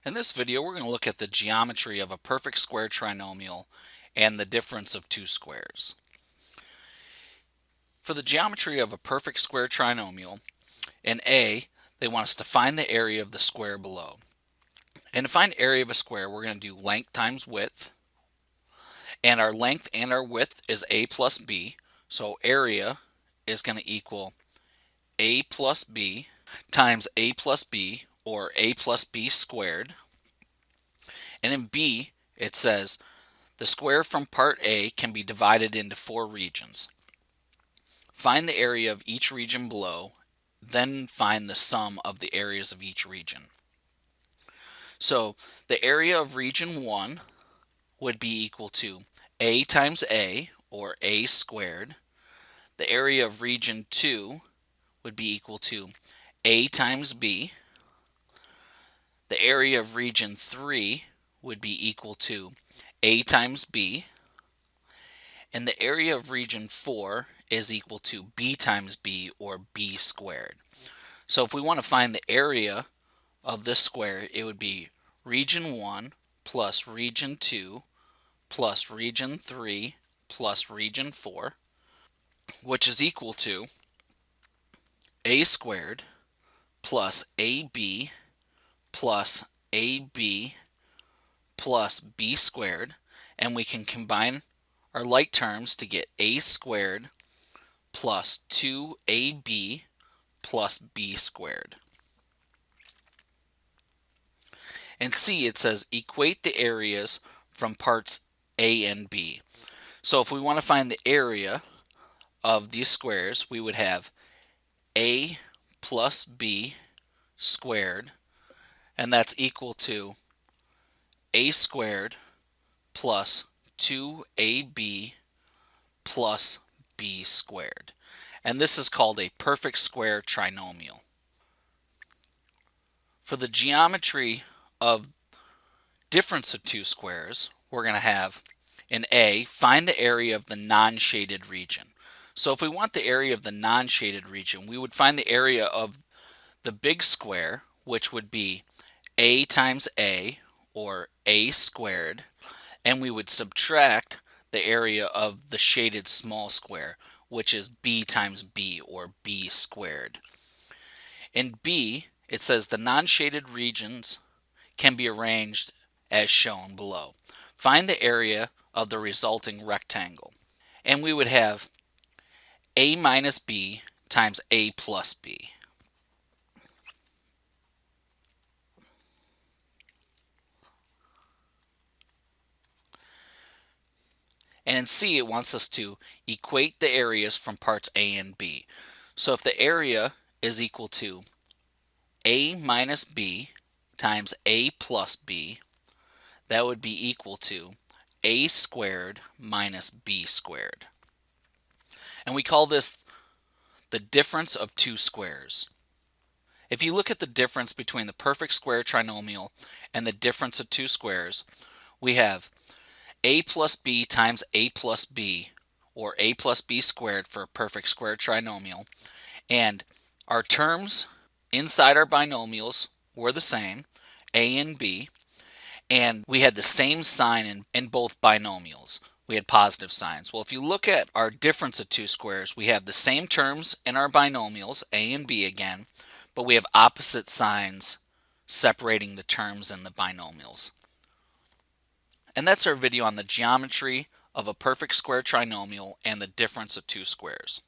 In this video, we're going to look at the geometry of a perfect square trinomial and the difference of two squares. For the geometry of a perfect square trinomial, in A, they want us to find the area of the square below. And to find area of a square, we're going to do length times width. And our length and our width is A plus B. So area is going to equal A plus B times A plus B, or A plus B squared. And in B, it says the square from part A can be divided into 4 regions. Find the area of each region below, then find the sum of the areas of each region. So the area of region 1 would be equal to A times A, or A squared. The area of region 2 would be equal to A times B. The area of region 3 would be equal to A times B. And the area of region 4 is equal to B times B, or B squared. So if we want to find the area of this square, it would be region 1 plus region 2 plus region 3 plus region 4, which is equal to A squared plus AB plus AB plus B squared. And we can combine our like terms to get A squared plus 2AB plus B squared. And C, it says equate the areas from parts A and B. So if we want to find the area of these squares, we would have A plus B squared, and that's equal to A squared plus 2AB plus B squared. And this is called a perfect square trinomial. For the geometry of difference of two squares, we're going to have in A, find the area of the non-shaded region. So if we want the area of the non-shaded region, we would find the area of the big square, which would be A times A, or A squared, and we would subtract the area of the shaded small square, which is B times B, or B squared. In B, it says the non-shaded regions can be arranged as shown below. Find the area of the resulting rectangle. And we would have A minus B times A plus B. And in C, it wants us to equate the areas from parts A and B. So if the area is equal to A minus B times A plus B, that would be equal to A squared minus B squared. And we call this the difference of two squares. If you look at the difference between the perfect square trinomial and the difference of two squares, we have A plus B times A plus B, or A plus B squared for a perfect square trinomial. And our terms inside our binomials were the same, A and B, and we had the same sign in both binomials. We had positive signs. Well, if you look at our difference of two squares, we have the same terms in our binomials, A and B again, but we have opposite signs separating the terms in the binomials. And that's our video on the geometry of a perfect square trinomial and the difference of two squares.